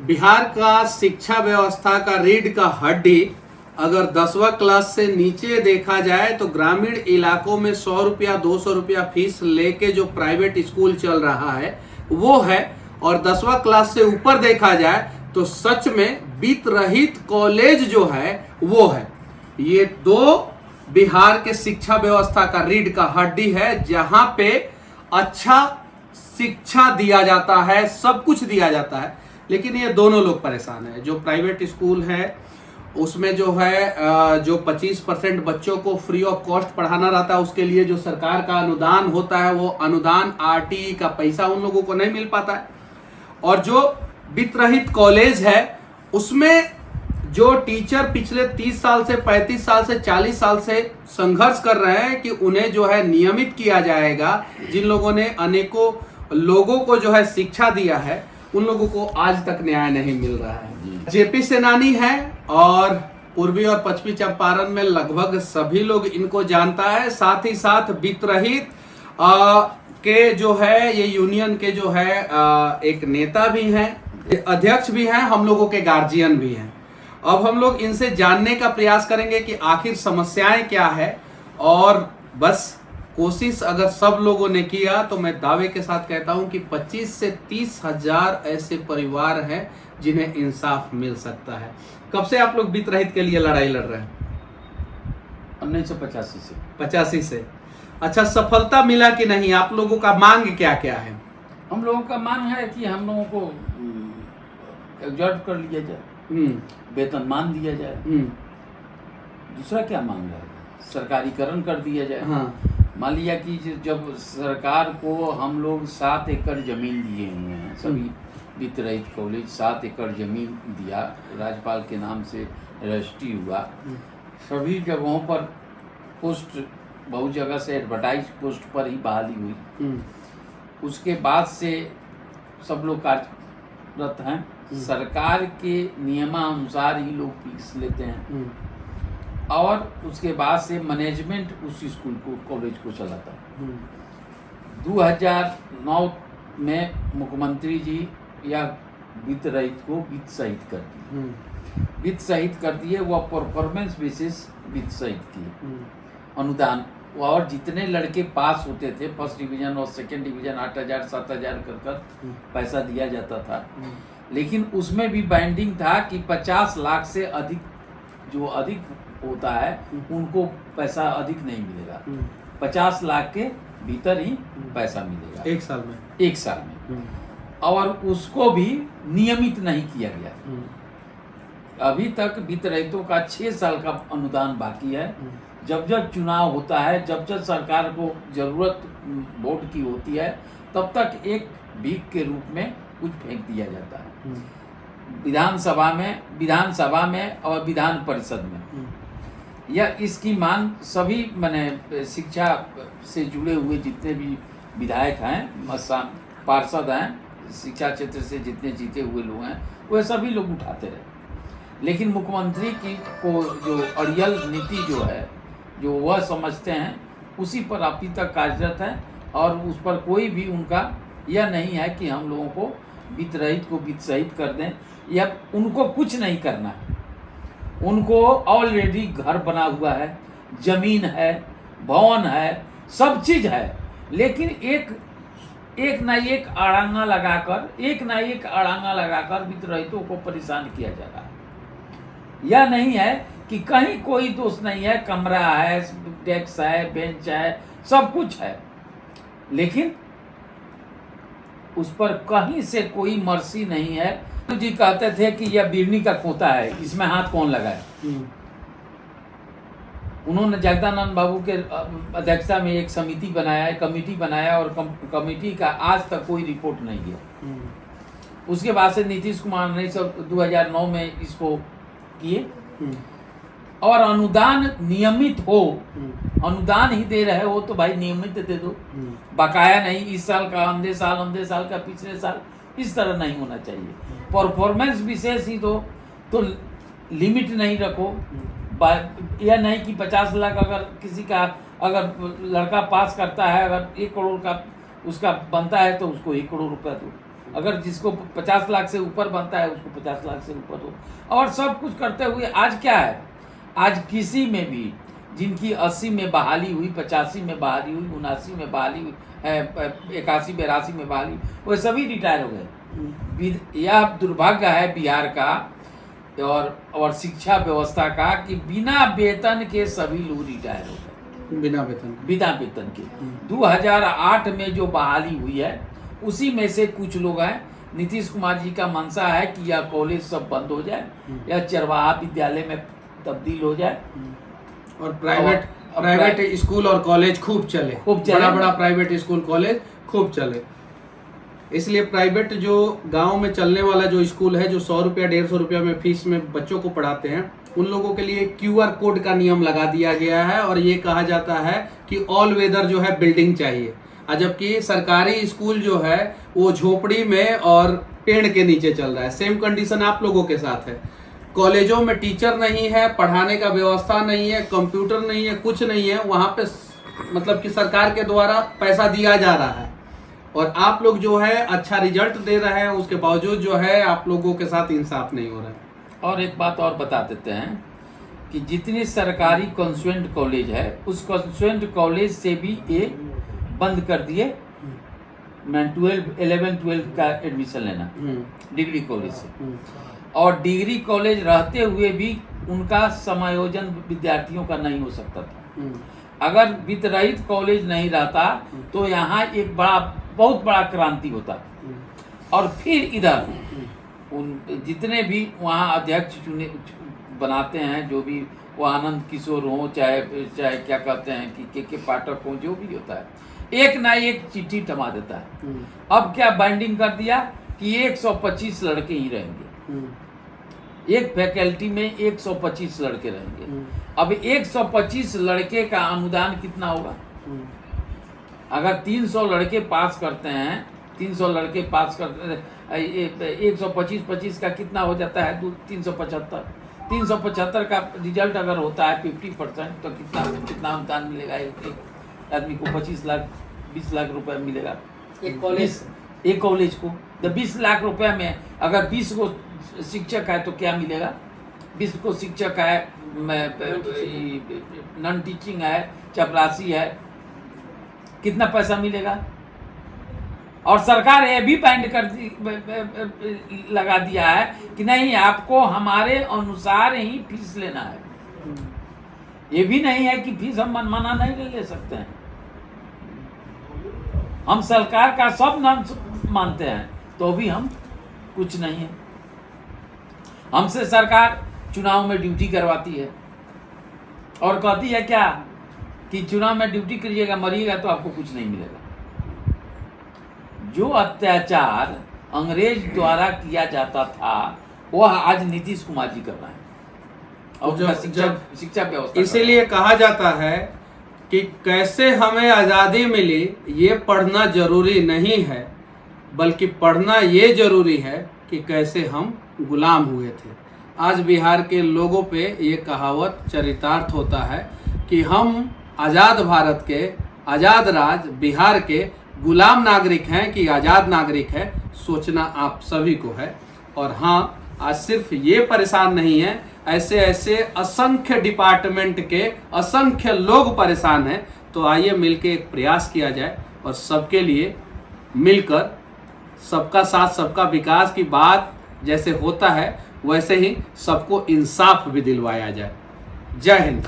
बिहार का शिक्षा व्यवस्था का रीढ़ का हड्डी अगर 10वां क्लास से नीचे देखा जाए तो ग्रामीण इलाकों में 100 रुपया 200 रुपया फीस लेके जो प्राइवेट स्कूल चल रहा है वो है, और 10वां क्लास से ऊपर देखा जाए तो सच में वित्त रहित कॉलेज जो है वो है। ये दो बिहार के शिक्षा व्यवस्था का रीढ़ का हड्डी है, जहां पे अच्छा शिक्षा दिया जाता है, सब कुछ दिया जाता है, लेकिन ये दोनों लोग परेशान है। जो प्राइवेट स्कूल है उसमें जो है जो 25% बच्चों को फ्री ऑफ कॉस्ट पढ़ाना रहता है, उसके लिए जो सरकार का अनुदान होता है वो अनुदान आरटीई का पैसा उन लोगों को नहीं मिल पाता है। और जो वित्त रहित कॉलेज है उसमें जो टीचर पिछले 30 साल से 35 साल से 40 साल से संघर्ष कर रहे हैं कि उन्हें जो है नियमित किया जाएगा, जिन लोगों ने अनेकों लोगों को जो है शिक्षा दिया है, उन लोगों को आज तक न्याय नहीं मिल रहा है। जेपी सेनानी है और पूर्वी और पश्चिमी चंपारण में लगभग सभी लोग इनको जानता है। साथ ही साथ वित्त रहित के जो है ये यूनियन के जो है एक नेता भी हैं, अध्यक्ष भी हैं, हम लोगों के गार्जियन भी हैं। अब हम लोग इनसे जानने का प्रयास करेंगे कि आखिर समस्याएं क्या है, और बस कोशिश अगर सब लोगों ने किया तो मैं दावे के साथ कहता हूं कि 25 से 30 हजार ऐसे परिवार हैं जिन्हें इंसाफ मिल सकता है। कब से आप लोग वित्त रहित के लिए लड़ाई लड़ रहे हैं? 1985 से। 85 से। अच्छा, सफलता मिला कि नहीं? आप लोगों का मांग क्या क्या है? हम लोगों का मांग है कि हम लोगों को एग्जॉर्ट कर लिया जाए, वेतनमान दिया जाए। दूसरा क्या मांग है? सरकारीकरण कर दिया जाए। हाँ। मान लिया कि जब सरकार को हम लोग 7 एकड़ जमीन दिए हुए हैं, सभी वित्त रहित कॉलेज 7 एकड़ जमीन दिया, राज्यपाल के नाम से रजिस्ट्री हुआ, सभी जगहों पर पोस्ट, बहुत जगह से एडवर्टाइज पोस्ट पर ही बहाली हुई। उसके बाद से सब लोग कार्यरत हैं, सरकार के नियमानुसार ही लोग फीस लेते हैं, और उसके बाद से मैनेजमेंट उस स्कूल को, कॉलेज को चलाता है। 2009 में मुख्यमंत्री जी या वित्त रहित को वित्त सहित कर दिए, वित्त सहित कर दिए, वह परफॉर्मेंस बेसिस वित्त सहित किए अनुदान, और जितने लड़के पास होते थे फर्स्ट डिवीजन और सेकंड डिवीजन 8,000 7,000 कर पैसा दिया जाता था। लेकिन उसमें भी बाइंडिंग था कि 50 लाख से अधिक जो अधिक होता है उनको पैसा अधिक नहीं मिलेगा, 50 लाख के भीतर ही पैसा मिलेगा एक साल में। एक साल में। और उसको भी नियमित नहीं किया गया। अभी तक वित्त रहितों का 6 साल का अनुदान बाकी है। जब जब चुनाव होता है, जब जब सरकार को जरूरत वोट की होती है, तब तक एक भीख के रूप में कुछ फेंक दिया जाता है विधानसभा में और विधान परिषद में। यह इसकी मांग सभी माने शिक्षा से जुड़े हुए जितने भी विधायक हैं, पार्षद हैं, शिक्षा क्षेत्र से जितने जीते हुए लोग हैं, वह सभी लोग उठाते रहे। लेकिन मुख्यमंत्री की को जो अड़ियल नीति जो है, जो वह समझते हैं, उसी पर अभी तक कार्यरत है, और उस पर कोई भी उनका यह नहीं है कि हम लोगों को वित्त रहित को वित्त सहित कर दें, या उनको कुछ नहीं करना है। उनको ऑलरेडी घर बना हुआ है, जमीन है, भवन है, सब चीज है, लेकिन एक ना एक अड़ांगा लगाकर वित्त रहितों को परेशान किया जा रहा है। यह नहीं है कि कहीं कोई दोष नहीं है, कमरा है, डेस्क है, बेंच है, सब कुछ है, लेकिन उस पर कहीं से कोई मर्सी नहीं है। जी कहते थे कि यह बिरनी का खोता है, इसमें हाथ कौन लगाए। उन्होंने जगदानंद बाबू के अध्यक्षता में एक समिति बनाया, कमेटी बनाया, और कमेटी का आज तक कोई रिपोर्ट नहीं दिया। उसके बाद से नीतीश कुमार ने 2009 में इसको किए, और अनुदान नियमित हो, अनुदान ही दे रहे हो तो भाई नियमित दे दो, बकाया नहीं, इस साल का अगले साल का पिछले साल, इस तरह नहीं होना चाहिए। परफॉर्मेंस विशेष ही दो, तो लिमिट नहीं रखो। यह नहीं कि 50 लाख अगर किसी का, अगर लड़का पास करता है, अगर 1 करोड़ का उसका बनता है तो उसको 1 करोड़ रुपया दो, अगर जिसको 50 लाख से ऊपर बनता है उसको 50 लाख से ऊपर हो, और सब कुछ करते हुए आज क्या है, आज किसी में भी जिनकी 80 में बहाली हुई, 85 में बहाली हुई, 79 में बहाली हुई, 81 82 में बहाली, वो सभी रिटायर हो गए। यह दुर्भाग्य है बिहार का और शिक्षा व्यवस्था का कि बिना वेतन के सभी लोग रिटायर हो गए, बिना वेतन के। 2008 में जो बहाली हुई है उसी में से कुछ लोग हैं। नीतीश कुमार जी का मंशा है कि यह कॉलेज सब बंद हो जाए, या चरवाहा विद्यालय में तब्दील हो जाए, और प्राइवेट स्कूल और कॉलेज खूब चले, बड़ा प्राइवेट स्कूल कॉलेज खूब चले। इसलिए प्राइवेट जो गांव में चलने वाला जो स्कूल है, जो 100 रुपया 150 रुपया में फीस में बच्चों को पढ़ाते हैं, उन लोगों के लिए QR कोड का नियम लगा दिया गया है, और ये कहा जाता है कि ऑल वेदर जो है बिल्डिंग चाहिए। जबकि सरकारी स्कूल जो है वो झोपड़ी में और पेड़ के नीचे चल रहा है। सेम कंडीशन आप लोगों के साथ है। कॉलेजों में टीचर नहीं है, पढ़ाने का व्यवस्था नहीं है, कंप्यूटर नहीं है, कुछ नहीं है। वहाँ पे मतलब कि सरकार के द्वारा पैसा दिया जा रहा है, और आप लोग जो है अच्छा रिजल्ट दे रहे हैं, उसके बावजूद जो है आप लोगों के साथ इंसाफ नहीं हो रहा है। और एक बात और बता देते हैं कि जितनी सरकारी कॉन्वेंट कॉलेज है, उस कॉन्वेंट कॉलेज से भी ये बंद कर दिए, मैं 11-12 का एडमिशन लेना डिग्री कॉलेज से। और डिग्री कॉलेज रहते हुए भी उनका समायोजन विद्यार्थियों का नहीं हो सकता था। अगर वित्त रहित कॉलेज नहीं रहता तो यहाँ एक बहुत बड़ा क्रांति होता। और फिर इधर उन जितने भी वहाँ अध्यक्ष चुने बनाते हैं, जो भी वो आनंद किशोर हो, चाहे क्या कहते हैं कि के पाठक हो, जो भी होता है, एक ना एक चिट्ठी थमा देता है। अब क्या बाइंडिंग कर दिया कि 125 लड़के ही रहेंगे, एक फैकल्टी में 125 लड़के रहेंगे। अब 125 लड़के का अनुदान कितना होगा? अगर 300 लड़के पास करते हैं, 300 लड़के पास करते हैं, 125 का कितना हो जाता है? 375। 375 का रिजल्ट अगर होता है 50%, तो कितना अनुदान मिलेगा? एक आदमी को 25 लाख 20 लाख रुपए मिलेगा एक कॉलेज को। तो 20 लाख रुपए में अगर 20 को शिक्षक है तो क्या मिलेगा? 20 को शिक्षक है, नॉन टीचिंग है, चपरासी है, कितना पैसा मिलेगा? और सरकार ये भी बैंड लगा दिया है कि नहीं, आपको हमारे अनुसार ही फीस लेना है। ये भी नहीं है कि फीस हम मनमाना नहीं ले सकते हैं। हम सरकार का सब नाम मानते हैं, तो भी हम कुछ नहीं है। हमसे सरकार चुनाव में ड्यूटी करवाती है और कहती है क्या कि चुनाव में ड्यूटी करिएगा, मरिएगा तो आपको कुछ नहीं मिलेगा। जो अत्याचार अंग्रेज द्वारा किया जाता था वह आज नीतीश कुमार जी कर रहे हैं, और शिक्षा व्यवस्था। इसीलिए कहा जाता है कि कैसे हमें आज़ादी मिली ये पढ़ना जरूरी नहीं है, बल्कि पढ़ना ये जरूरी है कि कैसे हम गुलाम हुए थे। आज बिहार के लोगों पे ये कहावत चरितार्थ होता है कि हम आज़ाद भारत के, आज़ाद राज बिहार के गुलाम नागरिक हैं कि आज़ाद नागरिक है, सोचना आप सभी को है। और हाँ, आज सिर्फ ये परेशान नहीं है, ऐसे असंख्य डिपार्टमेंट के असंख्य लोग परेशान हैं। तो आइए मिलकर एक प्रयास किया जाए और सबके लिए मिलकर सबका साथ सबका विकास की बात जैसे होता है वैसे ही सबको इंसाफ भी दिलवाया जाए। जय हिंद।